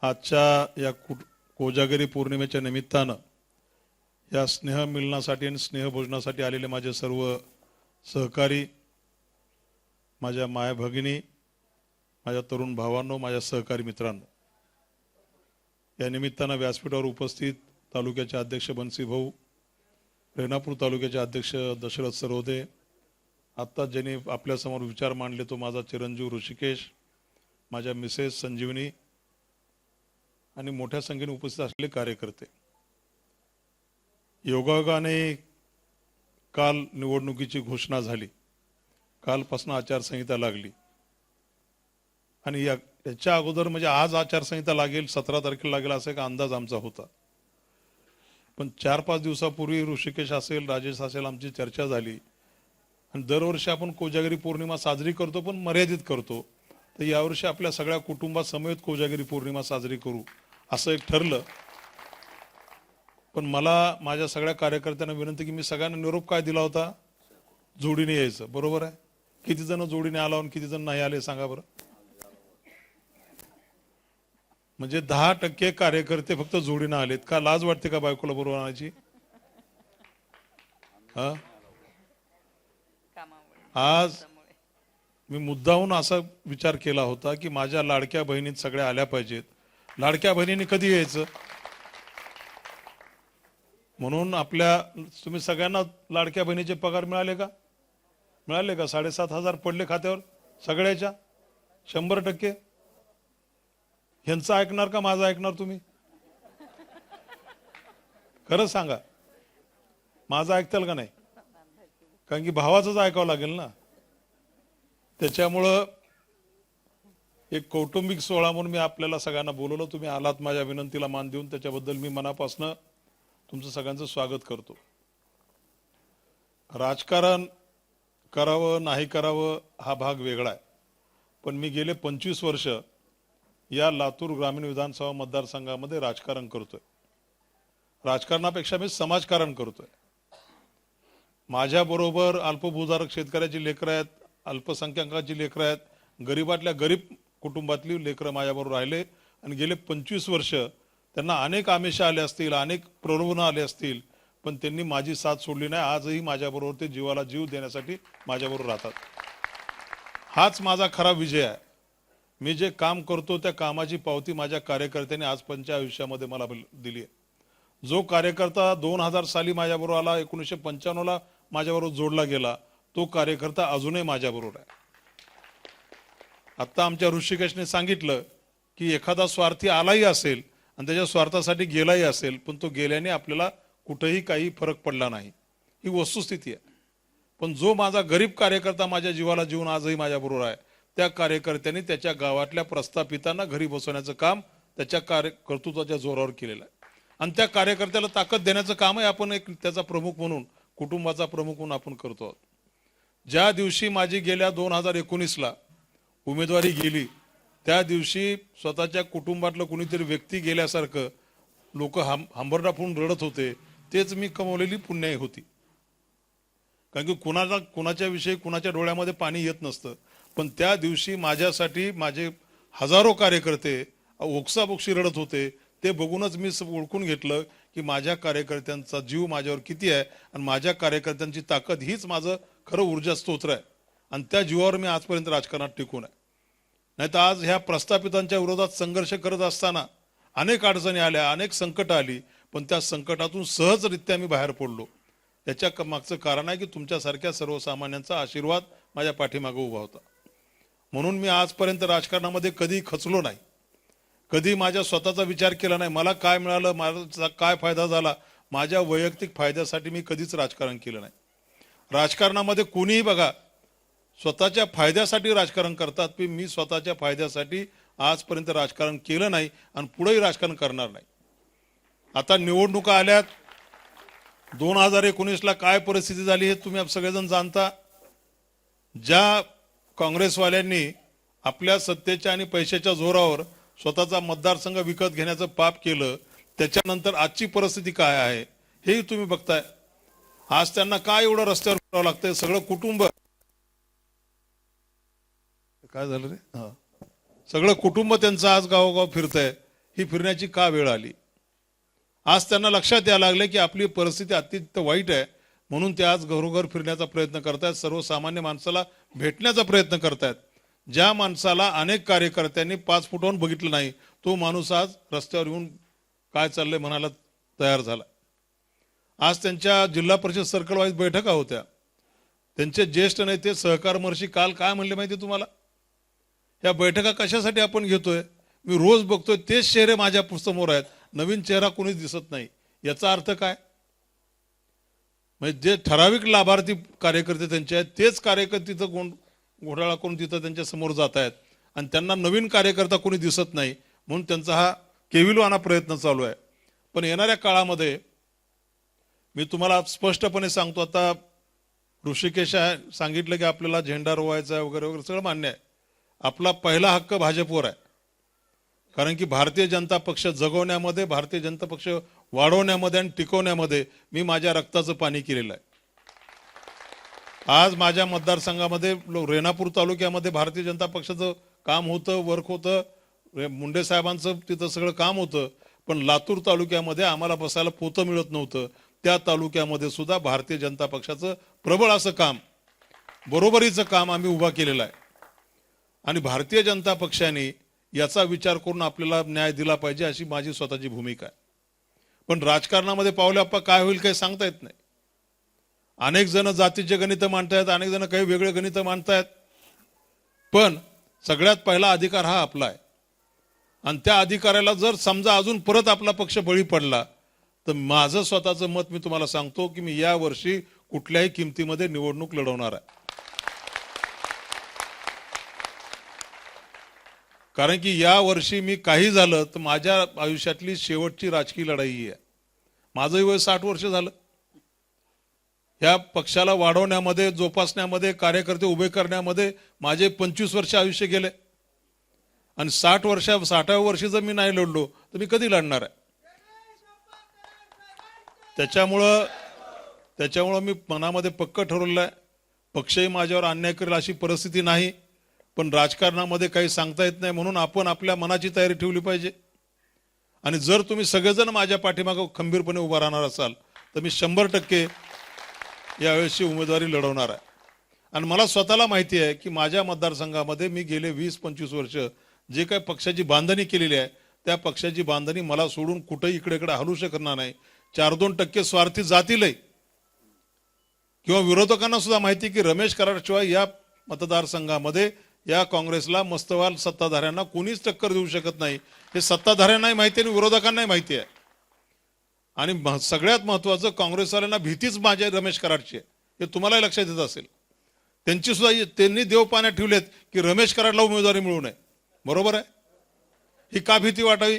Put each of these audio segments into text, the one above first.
आजच्या या कोजागिरी पौर्णिमेच्या निमित्तानं या स्नेह मिलनासाठी आणि स्नेहभोजनासाठी आलेले माझे सर्व सहकारी, माझ्या माय भगिनी, माझ्या तरुण भावांनो, माझ्या सहकारी मित्रांनो, या निमित्तानं व्यासपीठावर उपस्थित तालुक्याचे अध्यक्ष बन्सी भाऊ, रेणापूर तालुक्याचे अध्यक्ष दशरथ सरोदे, आत्ता ज्यांनी आपल्यासमोर विचार मांडले तो माझा चिरंजीव ऋषिकेश, माझ्या मिसेस संजीवनी आणि मोठ्या संख्येने उपस्थित असलेले कार्यकर्ते, योगायोगाने काल निवडणुकीची घोषणा झाली, कालपासून आचारसंहिता लागली आणि याच्या अगोदर म्हणजे आज आचारसंहिता लागेल, 17 तारखेला लागेल असा एक अंदाज आमचा होता. पण 4-5 दिवसापूर्वी ऋषिकेश असेल, राजेश असेल, आमची चर्चा झाली आणि दरवर्षी आपण कोजागिरी पौर्णिमा साजरी करतो पण मर्यादित करतो. तर यावर्षी आपल्या सगळ्या कुटुंबासमेत कोजागिरी पौर्णिमा साजरी करू असं एक ठरलं. पण मला माझ्या सगळ्या कार्यकर्त्यांना विनंती की मी सगळ्यांना निरोप काय दिला होता, जोडीने यायचं. बरोबर आहे? किती जण जोडीने आला आणि किती जण नाही आले सांगा बरं. म्हणजे 10% कार्यकर्ते फक्त जोडीने आलेत. का लाज वाटते का बायकोला बरोबर आणायची? हा, आज मी मुद्दाहून असा विचार केला होता की माझ्या लाडक्या बहिणीत सगळ्या आल्या पाहिजेत. लाडक्या बहिणींनी कधी यायचं? म्हणून तुम्ही सगळ्यांना लाडक्या बहिणीचे पगार मिळाले का? मिळाले का? 7,500 पडले खात्यावर सगळ्याच्या 100%. ह्यांचं ऐकणार का माझं ऐकणार तुम्ही? खरं सांगा, माझं ऐकताल का नाही? कारण की भावाचंच ऐकावं लागेल ना. त्याच्यामुळं एक कौटुंबिक सोहळा म्हणून मी आपल्याला सगळ्यांना बोलवलं. तुम्ही आलात, माझ्या विनंतीला मान देऊन, त्याच्याबद्दल मी मनापासून तुमचं सगळ्यांचं स्वागत करतो. राजकारण करावं नाही करावं हा भाग वेगळा आहे, पण मी गेले 25 वर्ष या लातूर ग्रामीण विधानसभा मतदारसंघामध्ये राजकारण करतोय. राजकारणापेक्षा मी समाजकारण करतोय. माझ्याबरोबर अल्पभूधारक शेतकऱ्याची लेकरं आहेत, अल्पसंख्याकांची लेकरं आहेत, गरीबातल्या गरीब कुटुंबातली लेकरं माझ्याबरोबर राहिले आणि गेले 25 वर्ष त्यांना अनेक आमिषं आले असतील, अनेक प्रलोभनं आले असतील, पण त्यांनी माझी साथ सोडली नाही. आजही माझ्याबरोबर ते जीवाला जीव देण्यासाठी माझ्याबरोबर राहतात. हाच माझा खरा विजय आहे. मी जे काम करतो त्या कामाची पावती माझ्या कार्यकर्त्यांनी आजपर्यंतच्या आयुष्यामध्ये मला दिली आहे. जो कार्यकर्ता 2000 साली माझ्याबरोबर आला, 1995ला माझ्याबरोबर जोडला गेला, तो कार्यकर्ता अजूनही माझ्याबरोबर आहे. आता आमच्या ऋषिकेशने सांगितलं की एखादा स्वार्थी आलाही असेल आणि त्याच्या स्वार्थासाठी गेलाही असेल, पण तो गेल्याने आपल्याला कुठेही काही फरक पडला नाही. ही वस्तुस्थिती आहे. पण जो माझा गरीब कार्यकर्ता माझ्या जीवाला जीवन आजही माझ्याबरोबर आहे, त्या कार्यकर्त्यांनी त्याच्या गावातल्या प्रस्थापितांना घरी बसवण्याचं काम त्याच्या कर्तृत्वाच्या जोरावर केलेलं आहे. आणि त्या कार्यकर्त्याला ताकद देण्याचं कामही आपण एक त्याचा प्रमुख म्हणून, कुटुंबाचा प्रमुख म्हणून आपण करतो आहोत. ज्या दिवशी माझी गेल्या 2019ला उमेदवारी गेली, त्या दिवशी स्वतःच्या कुटुंबातलं कुणीतरी व्यक्ती गेल्यासारखं लोक हंबरडा फोडून रडत होते. तेच मी कमवलेली पुण्याई होती. कारण की कुणाच्या विषयी कुणाच्या डोळ्यामध्ये पाणी येत नसतं, पण त्या दिवशी माझ्यासाठी माझे हजारो कार्यकर्ते ओक्साबोक्षी रडत होते. ते बघूनच मी ओळखून घेतलं की माझ्या कार्यकर्त्यांचा जीव माझ्यावर किती आहे आणि माझ्या कार्यकर्त्यांची ताकद हीच माझं खरं ऊर्जा स्तोत्र आहे. आणि त्या जीवावर मी आजपर्यंत राजकारणात टिकून आहे. नाही तर आज ह्या प्रस्थापितांच्या विरोधात संघर्ष करत असताना अनेक अडचणी आल्या, अनेक संकट आली, पण त्या संकटातून सहजरित्या मी बाहेर पडलो. त्याच्या मागचं कारण आहे की तुमच्यासारख्या सर्वसामान्यांचा आशीर्वाद माझ्या पाठीमागे उभा होता. म्हणून मी आजपर्यंत राजकारणामध्ये कधी खचलो नाही, कधी माझ्या स्वतःचा विचार केला नाही. मला काय मिळालं, माझा काय फायदा झाला, माझ्या वैयक्तिक फायद्यासाठी मी कधीच राजकारण केलं नाही. राजकारणामध्ये कोणीही बघा स्वतःच्या फायद्यासाठी राजकारण करतात, पण मी स्वतःच्या फायद्यासाठी आजपर्यंत राजकारण केलं नाही आणि पुढेही राजकारण करणार नाही. आता निवडणुका आल्यात. 2019ला काय परिस्थिती झाली हे तुम्ही सगळेजण जाणता. ज्या काँग्रेसवाल्यांनी आपल्या सत्तेच्या आणि पैशाच्या जोरावर स्वतःचा मतदारसंघ विकत घेण्याचं पाप केलं, त्याच्यानंतर आजची परिस्थिती काय आहे हेही तुम्ही बघताय. आज त्यांना काय एवढं रस्त्यावर फिरावं लागतंय, सगळं कुटुंब. काय झालं रे? सगळं कुटुंब त्यांचं आज गावोगाव फिरतंय. ही फिरण्याची का वेळ आली? आज त्यांना लक्षात यायला लागले की आपली परिस्थिती अत्यंत वाईट आहे, म्हणून ते आज घरोघर फिरण्याचा प्रयत्न करतायत, सर्वसामान्य माणसाला भेटण्याचा प्रयत्न करतायत. ज्या माणसाला अनेक कार्यकर्त्यांनी 5 फुटावरून बघितलं नाही, तो माणूस आज रस्त्यावर येऊन काय चाललंय म्हणायला तयार झाला. आज त्यांच्या जिल्हा परिषद सर्कल वाईज बैठका होत्या. त्यांचे ज्येष्ठ नेते सहकार महर्षी काल काय म्हणले माहिती तुम्हाला? या बैठका कशासाठी आपण घेतोय? मी रोज बघतोय तेच चेहरे माझ्या समोर आहेत, नवीन चेहरा कोणीच दिसत नाही. याचा अर्थ काय? म्हणजे जे ठराविक लाभार्थी कार्यकर्ते त्यांचे आहेत तेच कार्यकर्ते तिथं घोटाळा करून तिथं त्यांच्या समोर जात आहेत आणि त्यांना नवीन कार्यकर्ता कोणी दिसत नाही, म्हणून त्यांचा हा केविलवाना प्रयत्न चालू आहे. पण येणाऱ्या काळामध्ये मी तुम्हाला स्पष्टपणे सांगतो, आता ऋषिकेश सांगितलं की आपल्याला झेंडा रोवायचा आहे वगैरे वगैरे, सगळं मान्य आहे. आपला पहिला हक्क भाजपवर आहे, कारण की भारतीय जनता पक्ष जगवण्यामध्ये, भारतीय जनता पक्ष वाढवण्यामध्ये आणि टिकवण्यामध्ये मी माझ्या रक्ताचं पाणी केलेलं आहे. आज माझ्या मतदारसंघामध्ये रेणापूर तालुक्यामध्ये भारतीय जनता पक्षाचं काम होतं, वर्क होतं, मुंडे साहेबांचं तिथं सगळं काम होतं. पण लातूर तालुक्यामध्ये आम्हाला बसायला पोतं मिळत नव्हतं. त्या तालुक्यामध्ये सुद्धा भारतीय जनता पक्षाचं प्रबळ असं काम, बरोबरीचं काम आम्ही उभा केलेलं आहे. आणि भारतीय जनता पक्षाने याचा विचार करून आपल्याला न्याय दिला पाहिजे अशी माझी स्वतःची भूमिका आहे. पण राजकारणामध्ये पावले आप्पा काय होईल काही सांगता येत नाही. अनेक जण जातीचे गणित मांडतायत, अनेक जण काही वेगळे गणित मांडतायत. पण सगळ्यात पहिला अधिकार हा आपला आहे आणि त्या अधिकाराला जर समजा अजून परत आपला पक्ष बळी पडला तर माझं स्वतःचं मत मी तुम्हाला सांगतो की मी या वर्षी कुठल्याही किमतीमध्ये निवडणूक लढवणार आहे. कारण की या वर्षी मी काही झालं तर माझ्या आयुष्यातली शेवटची राजकीय लढाई आहे. माझंही वय 60 वर्ष झालं. या पक्षाला वाढवण्यामध्ये, जोपासण्यामध्ये, कार्यकर्ते उभे करण्यामध्ये माझे 25 वर्ष आयुष्य गेले आणि 60व्या वर्षी जर मी नाही लढलो तर मी कधी लढणार आहे? त्याच्यामुळं मी मनामध्ये पक्क ठरवलं आहे, पक्षही माझ्यावर अन्याय करेल अशी परिस्थिती नाही. पण राजकारणामध्ये काही सांगता येत नाही, म्हणून आपण आपल्या मनाची तयारी ठेवली पाहिजे. आणि जर तुम्ही सगळेजण माझ्या पाठीमागे खंबीरपणे उभा राहणार असाल तर मी 100% यावेळेसची उमेदवारी लढवणार आहे. आणि मला स्वतःला माहिती आहे की माझ्या मतदारसंघामध्ये मी गेले 20-25 वर्ष जे काही पक्षाची बांधणी केलेली आहे त्या पक्षाची बांधणी मला सोडून कुठेही इकडे हलू शकणार नाही. 4-2% स्वार्थी जातीलही, किंवा विरोधकांना सुद्धा माहिती की रमेश कराडशिवाय या मतदारसंघामध्ये या काँग्रेसला मस्तवाल सत्ताधाऱ्यांना कोणीच टक्कर देऊ शकत नाही. हे सत्ताधाऱ्यांनाही माहिती आहे आणि विरोधकांनाही माहिती आहे. आणि सगळ्यात महत्वाचं, काँग्रेसवाल्यांना भीतीच माझ्या रमेश कराडची आहे, हे तुम्हालाही लक्षात येत असेल. त्यांची सुद्धा त्यांनी देव पाण्यात ठेवलेत की रमेश कराडला उमेदवारी मिळू नये. बरोबर आहे? ही का भीती वाटावी?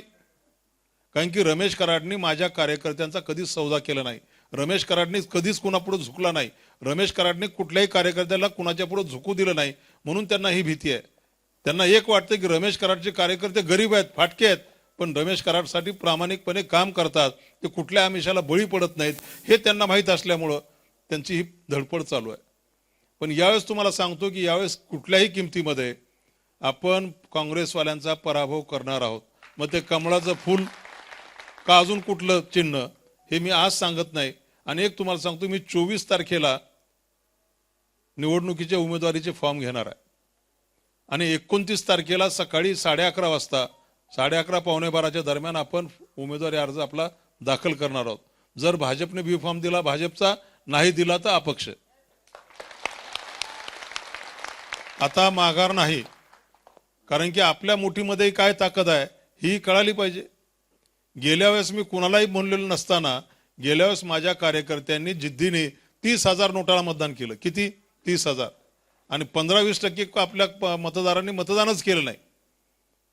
कारण की रमेश कराडनी माझ्या कार्यकर्त्यांचा कधीच सौदा केला नाही. रमेश कराडनी कधीच कुणापुढे झुकला नाही. रमेश कराडनी कुठल्याही कार्यकर्त्याला कुणाच्या पुढे झुकू दिलं नाही, म्हणून त्यांना ही भीती आहे. त्यांना एक वाटतं की रमेश कराडचे कार्यकर्ते गरीब आहेत, फाटके आहेत, पण रमेश कराडसाठी प्रामाणिकपणे काम करतात, ते कुठल्या आमिषाला बळी पडत नाहीत, हे त्यांना माहीत असल्यामुळं त्यांची ही धडपड चालू आहे. पण यावेळेस तुम्हाला सांगतो की यावेळेस कुठल्याही किमतीमध्ये आपण काँग्रेसवाल्यांचा पराभव करणार आहोत. मग ते कमळाचं फूल का अजून कुठलं चिन्ह हे मी आज सांगत नाही. आणि एक तुम्हाला सांगतो, मी 24 तारखेला निवडणुकीचे उमेदवारीचे फॉर्म घेणार आहे आणि 29 तारखेला सकाळी 11:30 वाजता 11:30 पावणे 12च्या दरम्यान आपण उमेदवारी अर्ज आपला दाखल करणार आहोत. जर भाजपने बी फॉर्म दिला भाजपचा, नाही दिला तर अपक्ष. आता माघार नाही, कारण की आपल्या मुठीमध्ये काय ताकद आहे ही कळाली पाहिजे. गेल्या वेळेस मी कुणालाही म्हणलेलं नसताना गेल्या वेळेस माझ्या कार्यकर्त्यांनी जिद्दीने 30,000 नोटाला मतदान केलं. किती? 30,000. आणि 15-20% आपल्या मतदारांनी मतदानच केलं नाही.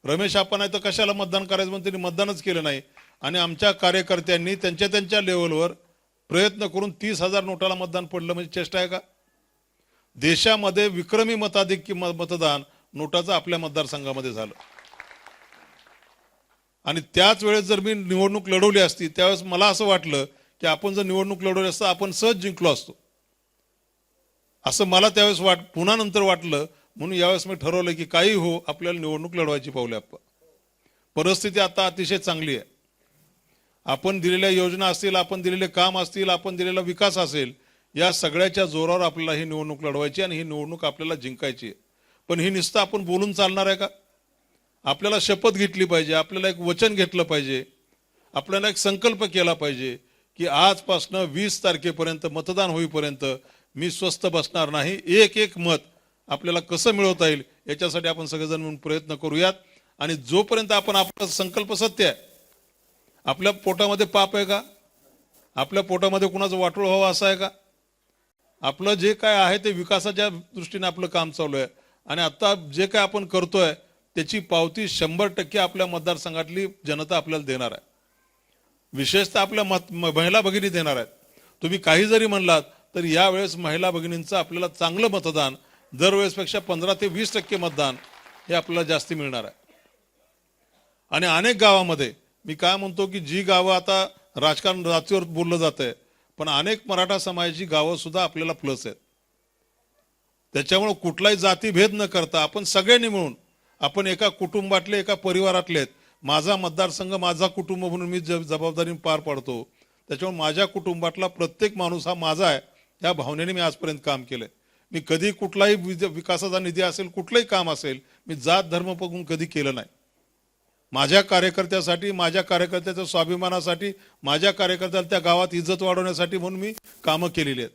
रमेश आपण आहे तर कशाला मतदान करायचं म्हणून त्यांनी मतदानच केलं नाही. आणि आमच्या कार्यकर्त्यांनी त्यांच्या लेवलवर प्रयत्न करून 30,000 नोटाला मतदान पडलं, म्हणजे चेष्टा आहे का? देशामध्ये विक्रमी मतदान नोटाचं आपल्या मतदारसंघामध्ये झालं. आणि त्याच वेळेस जर मी निवडणूक लढवली असती त्यावेळेस मला असं वाटलं की आपण जर निवडणूक लढवली असतं आपण सहज जिंकलो असतो, असं मला त्यावेळेस पुन्हा नंतर वाटलं. म्हणून यावेळेस मी ठरवलं की काही हो, आपल्याला निवडणूक लढवायची पावले आपण. परिस्थिती आता अतिशय चांगली आहे. आपण दिलेल्या योजना असतील, आपण दिलेले काम असतील, आपण दिलेला विकास असेल, या सगळ्याच्या जोरावर आपल्याला ही निवडणूक लढवायची आणि ही निवडणूक आपल्याला जिंकायची आहे. पण ही नुसतं आपण बोलून चालणार आहे का? आपल्याला शपथ घेतली पाहिजे, आपल्याला एक वचन घेतलं पाहिजे, आपल्याला एक संकल्प केला पाहिजे की आजपासून 20 तारखेपर्यंत मतदान होईपर्यंत मी स्वस्थ बसणार नाही. एक एक मत आपल्याला कसं मिळवता येईल याच्यासाठी आपण सगळेजण मिळून प्रयत्न करूयात. आणि जोपर्यंत आपण आपला संकल्प सत्य आहे, आपल्या पोटामध्ये पाप आहे का? आपल्या पोटामध्ये कुणाचं वाटोळ व्हावं असं आहे का? आपलं जे काय आहे ते विकासाच्या दृष्टीने आपलं काम चालू आहे आणि आता जे काय आपण करतोय त्याची पावती 100% आपल्या मतदारसंघातली जनता आपल्याला देणार आहे. विशेषतः आपल्या महिला भगिनी देणार आहेत. तुम्ही काही जरी म्हणलात तर यावेळेस महिला भगिनींचं आपल्याला चांगलं मतदान, दरवेळेसपेक्षा 15 ते 20% मतदान हे आपल्याला जास्ती मिळणार आहे. आणि अनेक गावामध्ये मी काय म्हणतो की जी गावं आता राजकारण जातीवर बोललं जात आहे, पण अनेक मराठा समाजाची गावं सुद्धा आपल्याला प्लस आहेत. त्याच्यामुळे कुठलाही जातीभेद न करता आपण सगळ्यांनी मिळून, आपण एका कुटुंबातले, एका परिवारातले आहेत. माझा मतदारसंघ माझा कुटुंब म्हणून मी जबाबदारीने पार पाडतो. त्याच्यामुळे माझ्या कुटुंबातला प्रत्येक माणूस हा माझा आहे या भावनेने मी आजपर्यंत काम केलंय. मी कधी कुठलाही विकासाचा निधी असेल, कुठलंही काम असेल, मी जात धर्म बघून कधी केलं नाही. माझ्या कार्यकर्त्यासाठी, माझ्या कार्यकर्त्याच्या स्वाभिमानासाठी, माझ्या कार्यकर्त्याला त्या गावात इज्जत वाढवण्यासाठी म्हणून मी कामं केलेली आहेत.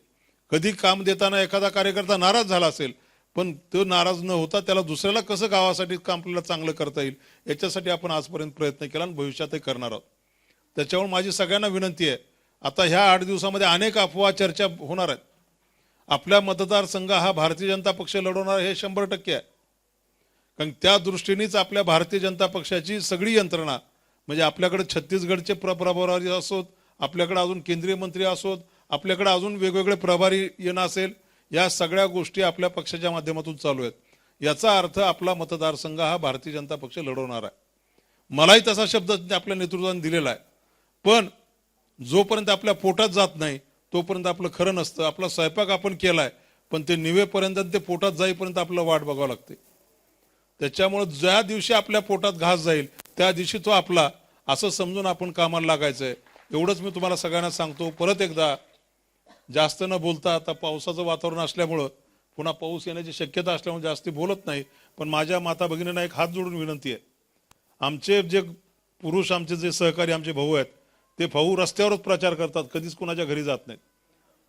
कधी काम देताना एखादा कार्यकर्ता नाराज झाला असेल, पण तो नाराज न होता त्याला दुसऱ्याला कसं गावासाठी काम आपल्याला चांगलं करता येईल याच्यासाठी आपण आजपर्यंत प्रयत्न केला आणि भविष्यातही करणार आहोत. त्याच्यामुळे माझी सगळ्यांना विनंती आहे, आता ह्या 8 दिवसामध्ये अनेक अफवा चर्चा होणार आहेत. आपल्या मतदारसंघ हा भारतीय जनता पक्ष लढवणार हे 100% आहे. कारण त्या दृष्टीनेच आपल्या भारतीय जनता पक्षाची सगळी यंत्रणा, म्हणजे आपल्याकडे छत्तीसगडचे प्रभारी असोत, आपल्याकडे अजून केंद्रीय मंत्री असोत, आपल्याकडे अजून वेगवेगळे प्रभारी येणं असेल, या सगळ्या गोष्टी आपल्या पक्षाच्या माध्यमातून चालू आहेत. याचा अर्थ आपला मतदारसंघ हा भारतीय जनता पक्ष लढवणार आहे. मलाही तसा शब्द आपल्या नेतृत्वाने दिलेला आहे. पण जोपर्यंत आपल्या पोटात जात नाही तोपर्यंत आपलं खरं नसतं. आपला स्वयंपाक आपण केलाय, पण ते निवेपर्यंत, ते पोटात जाईपर्यंत आपल्याला वाट बघावं लागते. त्याच्यामुळे ज्या दिवशी आपल्या पोटात घास जाईल त्या दिवशी तो आपला, असं समजून आपण कामाला लागायचंय. एवढंच मी तुम्हाला सगळ्यांना सांगतो. परत एकदा जास्त न बोलता, आता पावसाचं वातावरण असल्यामुळं, पुन्हा पाऊस येण्याची शक्यता असल्यामुळे जास्त बोलत नाही. पण माझ्या माता भगिनींना एक हात जोडून विनंती आहे, आमचे जे पुरुष, आमचे जे सहकारी, आमचे भाऊ आहेत, ते भाऊ रस्त्यावरच प्रचार करतात, कधीच कुणाच्या घरी जात नाहीत.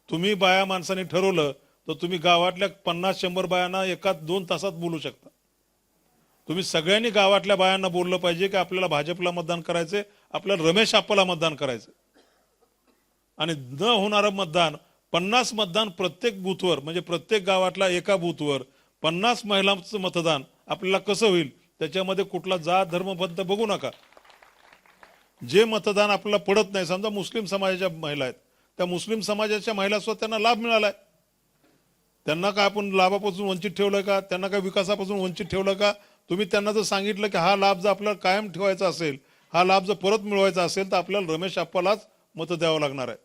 तुम्ही बाया माणसांनी ठरवलं तर तुम्ही गावातल्या 50-100 बायांना 1-2 तासात बोलू शकता. तुम्ही सगळ्यांनी गावातल्या बायांना बोललं पाहिजे की आपल्याला भाजपला मतदान करायचंय, आपल्याला रमेश आप्पाला मतदान करायचंय. आणि न होणारं मतदान, 50 मतदान प्रत्येक बूथवर, म्हणजे प्रत्येक गावातला एका बूथवर 50 महिलांचं मतदान आपल्याला कसं होईल, त्याच्यामध्ये कुठला जात धर्म पंथ बघू नका. जे मतदान आपल्याला पडत नाही, समजा मुस्लिम समाजाच्या महिला आहेत, त्या मुस्लिम समाजाच्या महिला सुद्धा त्यांना लाभ मिळालाय. त्यांना काय आपण लाभापासून वंचित ठेवलं का? त्यांना काय विकासापासून वंचित ठेवलं का? तुम्ही त्यांना जर सांगितलं की हा लाभ जर आपल्याला कायम ठेवायचा असेल, हा लाभ जर परत मिळवायचा असेल तर आपल्याला रमेश आप्पालाच मतं द्यावं लागणार आहे.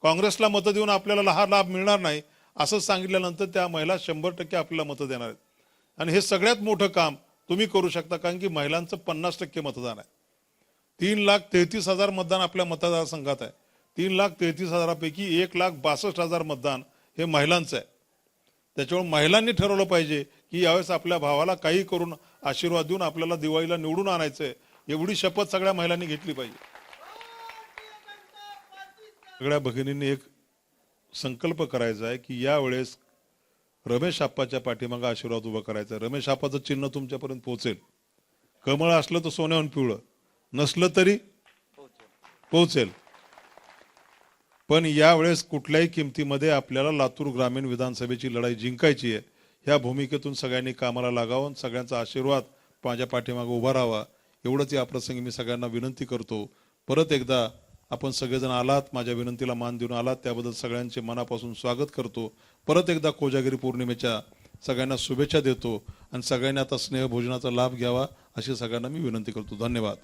काँग्रेसला मतं देऊन आपल्याला हा लाभ मिळणार नाही असं सांगितल्यानंतर त्या महिला 100% आपल्याला मतं देणार आहेत. आणि हे सगळ्यात मोठं काम तुम्ही करू शकता, कारण की महिलांचं 50% मतदान आहे. 3,33,000 मतदान आपल्या मतदारसंघात आहे. 3,33,000पैकी 1,62,000 मतदान हे महिलांचं आहे. त्याच्यामुळे महिलांनी ठरवलं पाहिजे की यावेळेस आपल्या भावाला काही करून आशीर्वाद देऊन आपल्याला दिवाळीला निवडून आणायचंय, एवढी शपथ सगळ्या महिलांनी घेतली पाहिजे. सगळ्या भगिनींनी एक संकल्प करायचा आहे की यावेळेस रमेश आप्पाच्या पाठीमागे आशीर्वाद उभा करायचा. रमेश आप्पाचं चिन्ह तुमच्यापर्यंत पोहोचेल. कमळ असलं तर सोन्याहून पिवळं, नसलं तरी पोहोचेल. पण यावेळेस कुठल्याही किमतीमध्ये आपल्याला लातूर ग्रामीण विधानसभेची लढाई जिंकायची आहे. ह्या भूमिकेतून सगळ्यांनी कामाला लागावं, सगळ्यांचा आशीर्वाद माझ्या पाठीमागे उभा राहावा, एवढंच या प्रसंगी मी सगळ्यांना विनंती करतो. परत एकदा आपण सगळेजण आलात, माझ्या विनंतीला मान देऊन आलात, त्याबद्दल सगळ्यांचे मनापासून स्वागत करतो. परत एकदा कोजागिरी पौर्णिमेच्या सगळ्यांना शुभेच्छा देतो आणि सगळ्यांनी आता स्नेहभोजनाचा लाभ घ्यावा अशी सगळ्यांना मी विनंती करतो. धन्यवाद.